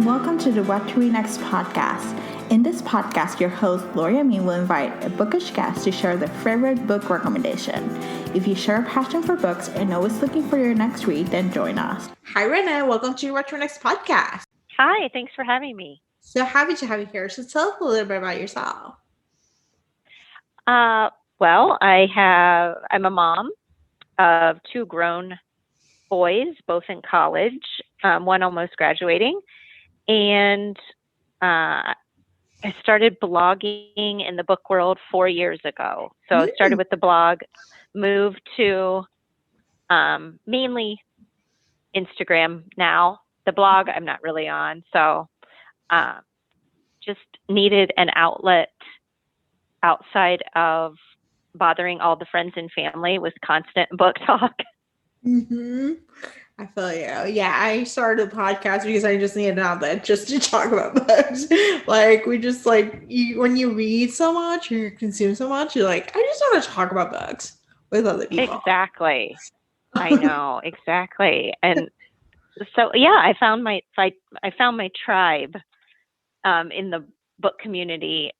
and welcome to the What to Read Next podcast. In this podcast, your host, Gloria Me, will invite a bookish guest to share their favorite book recommendation. If you share a passion for books and always looking for your next read, then join us. Hi, Renee. Welcome to What to Read Next podcast. Hi, thanks for having me. So happy to have you here. So tell us a little bit about yourself. Well, I'm a mom of two grown boys, both in college, one almost graduating. And I started blogging in the book world 4 years ago. So I started with the blog, moved to mainly Instagram now. The blog I'm not really on. So just needed an outlet outside of bothering all the friends and family with constant book talk. Mm-hmm. I feel you. Yeah, I started a podcast because I just needed an outlet just to talk about books. When you read so much or you consume so much, you're like, I just want to talk about books with other people. Exactly. I know, exactly. And so, yeah, I found my tribe in the book community.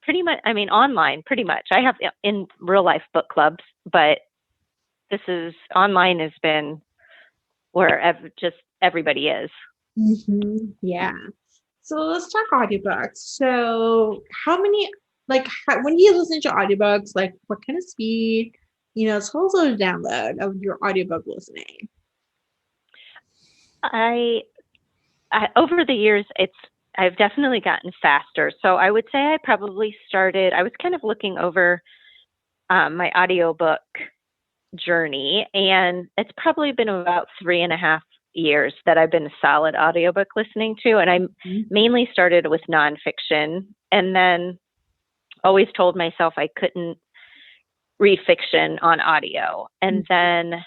Pretty much, I mean, online, pretty much. I have in real life book clubs, but online has been where just everybody is. Mm-hmm. Yeah. So let's talk audiobooks. So when do you listen to audiobooks? Like what kind of speed? Tell us the download of your audiobook listening. Over the years, I've definitely gotten faster. So I would say I was kind of looking over my audiobook journey, and it's probably been about 3.5 years that I've been a solid audiobook listening to. And I mainly started with nonfiction, and then always told myself I couldn't read fiction on audio. And then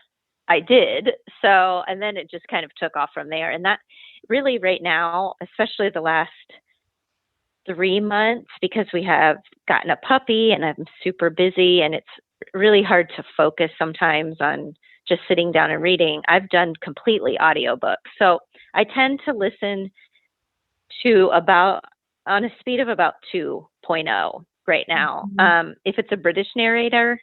I did. So, and then it just kind of took off from there. And that really right now, especially the last 3 months, because we have gotten a puppy and I'm super busy and it's really hard to focus sometimes on just sitting down and reading, I've done completely audiobooks. So I tend to listen to on a speed of about 2.0 right now. If it's a British narrator,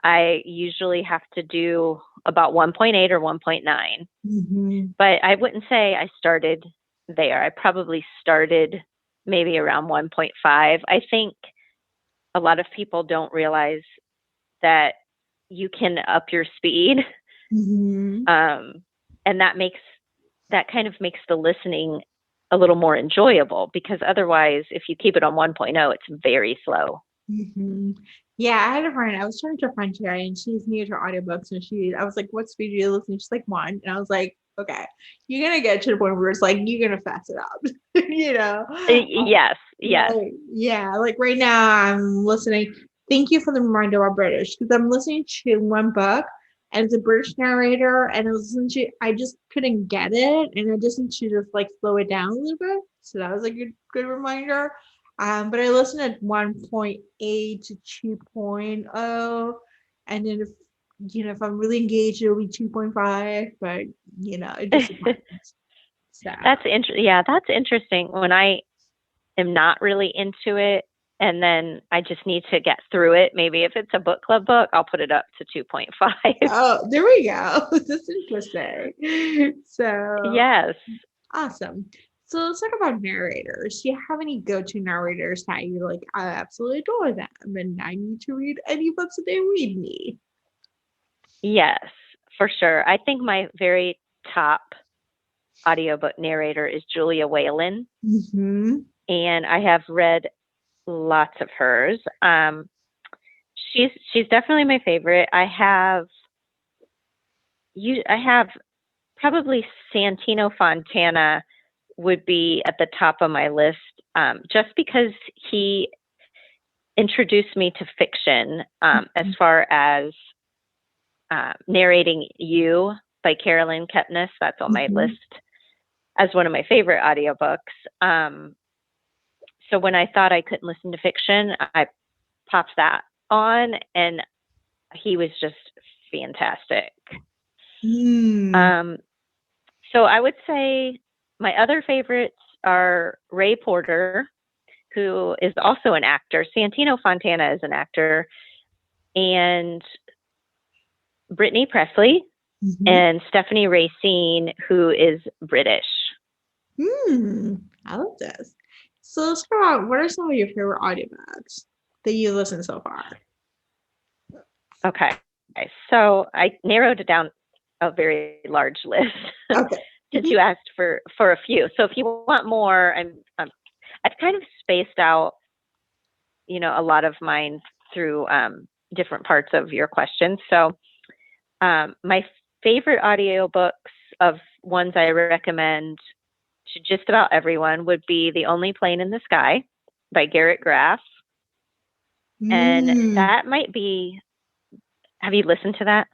I usually have to do about 1.8 or 1.9. But I wouldn't say I started there. I probably started maybe around 1.5. I think a lot of people don't realize that you can up your speed. And that kind of makes the listening a little more enjoyable, because otherwise, if you keep it on 1.0, it's very slow. Yeah, I had a friend. I was trying to find her, and she's new to audiobooks, and I was like, "What speed do you listen?" She's like 1, and I was like, "Okay, you're gonna get to the point where it's like you're gonna fast it up." Yes. Like right now, I'm listening. Thank you for the reminder about British, because I'm listening to one book, and it's a British narrator, and I just couldn't get it, and I just need to just like slow it down a little bit. So that was a good reminder. But I listened at 1.8 to 2.0, and then if I'm really engaged, it'll be 2.5. But it just depends. So. That's interesting. When I am not really into it, and then I just need to get through it. Maybe if it's a book club book, I'll put it up to 2.5. Oh, there we go. That's interesting. So yes, awesome. So let's talk about narrators. Do you have any go-to narrators that you're like, I absolutely adore them, and I need to read any books that they read me? Yes, for sure. I think my very top audiobook narrator is Julia Whalen. And I have read lots of hers. She's definitely my favorite. I have probably Santino Fontana would be at the top of my list, just because he introduced me to fiction, as far as narrating You by Carolyn Kepnes. That's on my list as one of my favorite audiobooks. So when I thought I couldn't listen to fiction, I popped that on, and he was just fantastic. So I would say my other favorites are Ray Porter, who is also an actor. Santino Fontana is an actor, and Brittany Presley and Stephanie Racine, who is British. I love this. So let's go on. What are some of your favorite audiobooks that you listened so far? Okay. So I narrowed it down a very large list. Okay. Since you asked for a few. So if you want more, I've kind of spaced out, a lot of mine through different parts of your questions. So my favorite audiobooks of ones I recommend to just about everyone would be The Only Plane in the Sky by Garrett Graff. And that might be, have you listened to that?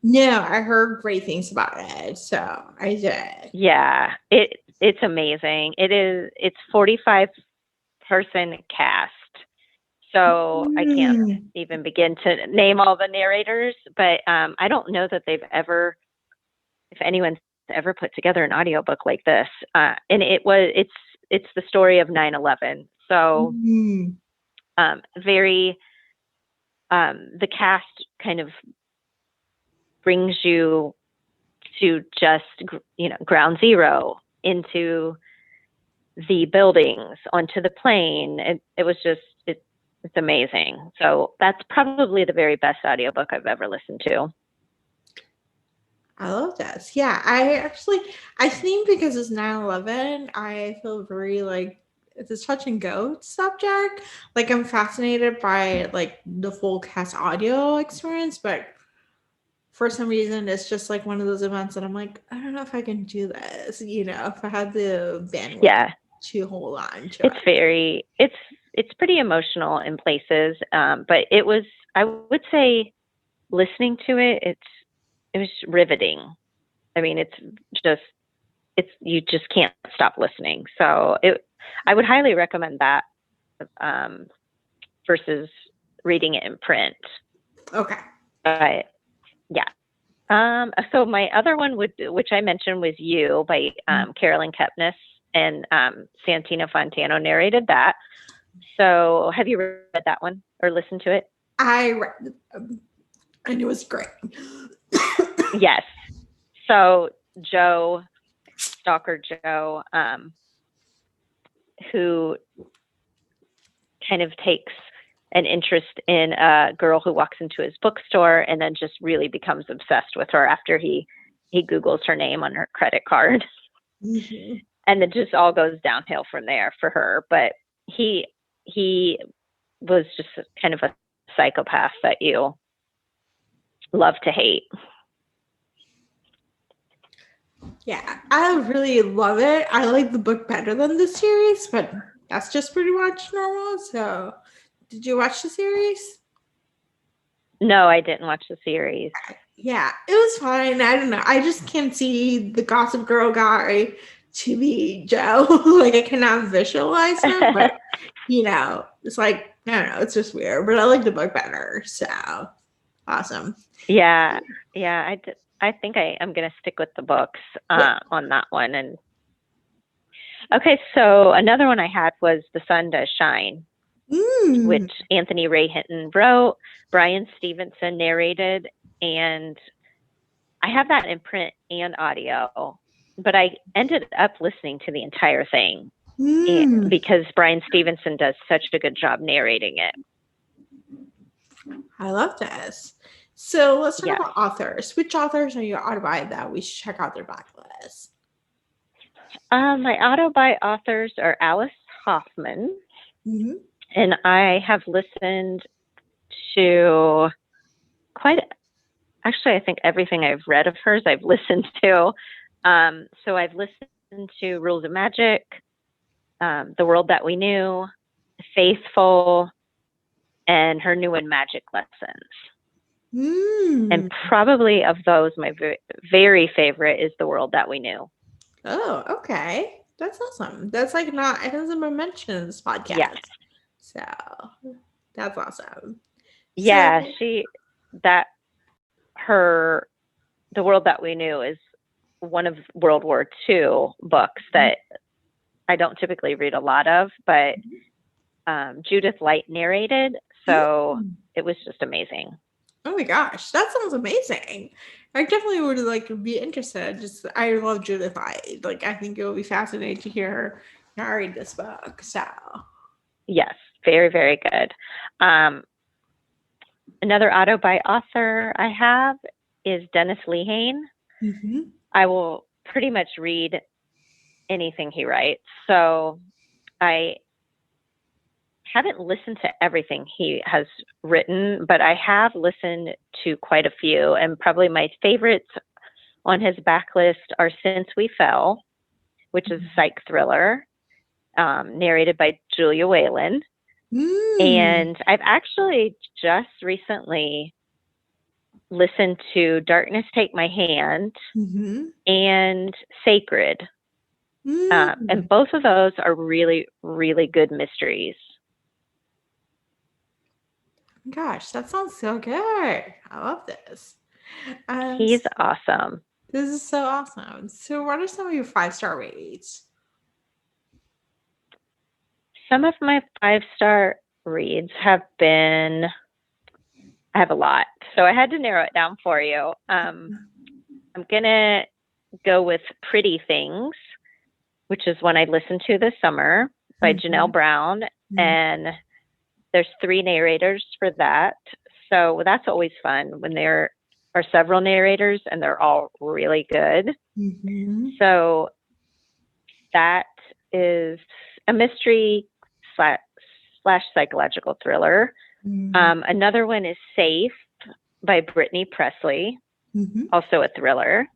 No, I heard great things about it, so I did. Yeah, it's amazing. It's 45-person cast. So I can't even begin to name all the narrators, but I don't know that if anyone's ever put together an audiobook like this. And it's the story of 9/11. So the cast kind of brings you to just, ground zero, into the buildings, onto the plane. It was just, it's amazing. So that's probably the very best audiobook I've ever listened to. I love this. Yeah, I think because it's 9/11, I feel very it's a touch and go subject. Like I'm fascinated by the full cast audio experience, but for some reason it's just one of those events that I'm like, I don't know if I can do this, if I had the bandwidth to hold on to it's pretty emotional in places. But I would say listening to it was riveting. I mean, you just can't stop listening. So I would highly recommend that versus reading it in print. Okay. But yeah. So my other one which I mentioned was You by Carolyn Kepnes, and Santino Fontana narrated that. So have you read that one or listened to it? I read it, and it was great. Yes. So Stalker Joe, who kind of takes an interest in a girl who walks into his bookstore and then just really becomes obsessed with her after he Googles her name on her credit card. And it just all goes downhill from there for her. But he was just kind of a psychopath that you love to hate. Yeah, I really love it. I like the book better than the series, but that's just pretty much normal. So, did you watch the series? No, I didn't watch the series. Yeah, it was fine. I don't know. I just can't see the Gossip Girl guy to be Joe. I cannot visualize him, but it's I don't know. It's just weird, but I like the book better. So, awesome. Yeah. I think I'm going to stick with the books on that one. And okay, so another one I had was The Sun Does Shine, which Anthony Ray Hinton wrote, Brian Stevenson narrated, and I have that in print and audio, but I ended up listening to the entire thing because Brian Stevenson does such a good job narrating it. I love this. So let's talk about authors. Which authors are you autobi that we should check out their backlist? My autobi authors are Alice Hoffman, and I have listened to I think everything I've read of hers I've listened to. So I've listened to Rules of Magic, The World That We Knew, Faithful, and her new one, Magic Lessons. And probably of those, my very favorite is The World That We Knew. Oh, okay. That's awesome. That's it hasn't been mentioned in this podcast. Yes. So that's awesome. Yeah, The World That We Knew is one of World War II books that I don't typically read a lot of, but Judith Light narrated, so Mm. it was just amazing. Oh my gosh, that sounds amazing. I definitely would like be interested. Just I love Judith Light. Like I think it would be fascinating to hear her narrate this book. So Yes, very, very good. Another auto by author I have is Dennis Lehane. mm-hmm. I will pretty much read anything he writes. So I haven't listened to everything he has written, but I have listened to quite a few. And probably my favorites on his backlist are Since We Fell, which is a psych thriller, narrated by Julia Whalen. Mm. And I've actually just recently listened to Darkness Take My Hand Mm-hmm. and Sacred. And Mm. both of those are really, really good mysteries. Gosh, that sounds so good. I love this. He's awesome. This is so awesome. So, what are some of your 5-star reads? Some of my 5-star reads have been, I have a lot. So I had to narrow it down for you. I'm going to go with Pretty Things, which is one I listened to this summer by Janelle Brown. And there's 3 narrators for that. So that's always fun when there are several narrators and they're all really good. Mm-hmm. So that is a mystery slash psychological thriller. Mm-hmm. Another one is Safe by Brittany Presley, Mm-hmm. also a thriller.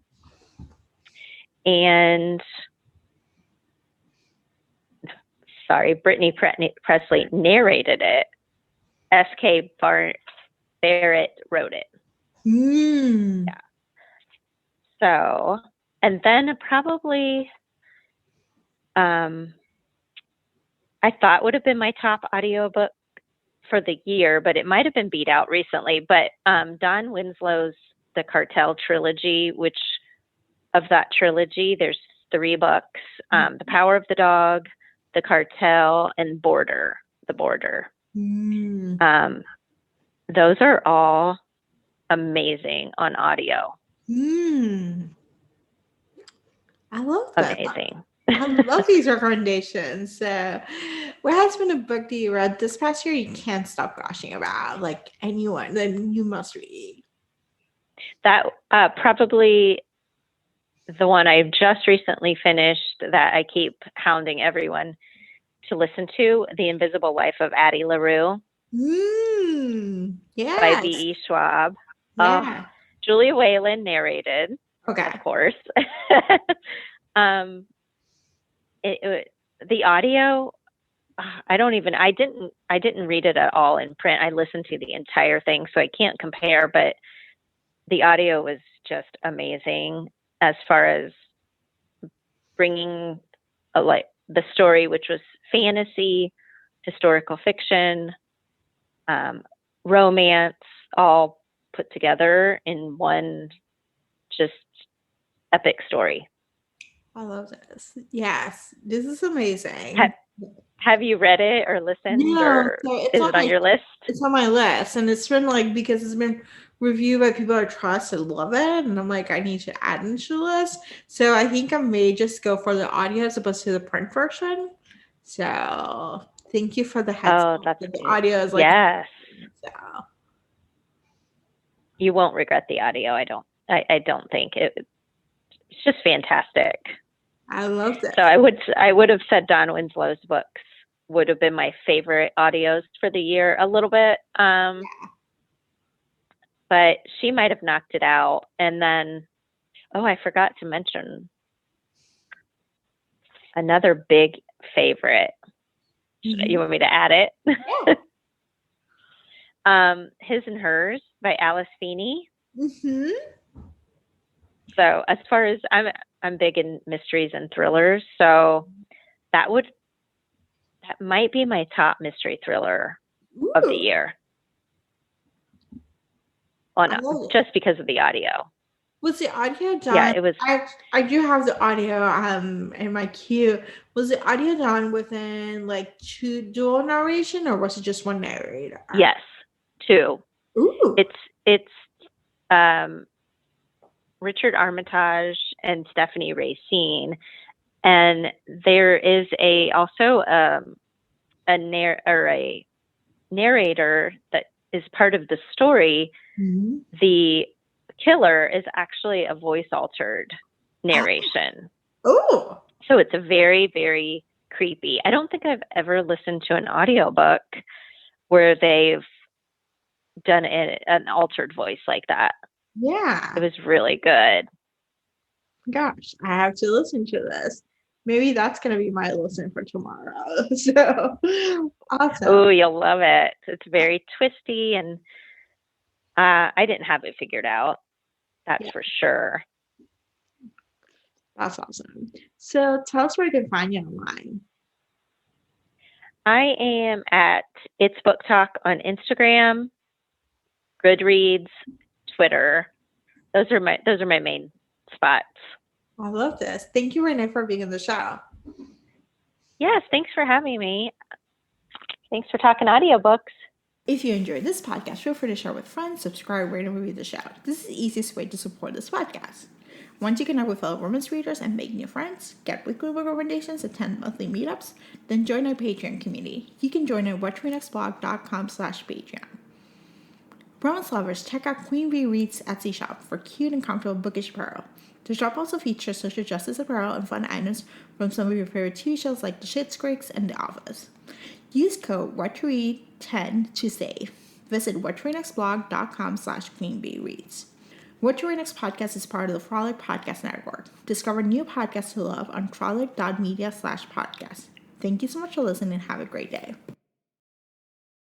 And Brittany Presley narrated it. S.K. Barrett wrote it. Mm. Yeah. So, and then probably, I thought would have been my top audiobook for the year, but it might have been beat out recently. But Don Winslow's The Cartel trilogy, which of that trilogy, there's 3 books: The Power of the Dog, The Cartel, and The Border. Mm. Those are all amazing on audio. Mm. I love that. Amazing. I love these recommendations. So, what has been a book that you read this past year you can't stop gushing about? Like anyone, then you must read. That probably the one I've just recently finished that I keep hounding everyone to listen to, The Invisible Life of Addie LaRue by Yes. V.E. Schwab. Yeah. Julia Whalen narrated, Okay. of course. The audio, I didn't read it at all in print. I listened to the entire thing, so I can't compare, but the audio was just amazing as far as bringing like the story, which was fantasy, historical fiction, romance, all put together in one just epic story. I love this. Yes, this is amazing. Have you read it or listened, No, or so is it on your list? It's on my list, and it's been like because it's been reviewed by people I trust and love it, and I'm like I need to add it to the list. So I think I may just go for the audio as opposed to the print version. So thank you for the heads Oh, up. that's The audio is like yes. so. You won't regret the audio. I don't think it's just fantastic. I love this. So I would have said Don Winslow's books would have been my favorite audios for the year a little bit. But she might have knocked it out. And then, I forgot to mention another big favorite. You want me to add it? Yeah. His and Hers by Alice Feeney. Mm-hmm. So as far as I'm big in mysteries and thrillers, so that might be my top mystery thriller of the year. Just because of the audio. Was the audio Yeah, done? it was. I do have the audio in my queue. Was the audio done within like two dual narration, or was it just one narrator? Yes, two. Ooh. It's um, Richard Armitage and Stephanie Racine, and there is also a narrator that is part of the story. Mhm. The killer is actually a voice altered narration. Oh. So it's a very, very creepy. I don't think I've ever listened to an audiobook where they've done an altered voice like that. It Yeah. was really good. Gosh, I have to listen to this. Maybe that's gonna be my listen for tomorrow. So awesome. Oh, you'll love it. It's very twisty, and I didn't have it figured out. That's Yeah, for sure. that's awesome. So tell us where you can find you online. I am at It's Book Talk on Instagram, Goodreads, Twitter. Those are my main spots. I love this. Thank you, Renee, for being in the show. Yes, thanks for having me. Thanks for talking audiobooks. If you enjoyed this podcast, feel free to share with friends, subscribe, rate, and review the show. This is the easiest way to support this podcast. Once you connect with fellow romance readers and make new friends, get weekly book recommendations, attend monthly meetups, then join our Patreon community. You can join at whattoreadnextblog.com/Patreon. Romance lovers, check out Queen Bee Reads Etsy shop for cute and comfortable bookish apparel. The shop also features social justice apparel and fun items from some of your favorite TV shows like The Schitt's Creek and The Office. Use code WhatToRead10 to save. Visit whattoreadnextblog.com/queenbeereads. What to Read Next podcast is part of the Frolic Podcast Network. Discover new podcasts to love on frolic.media/podcast. Thank you so much for listening and have a great day.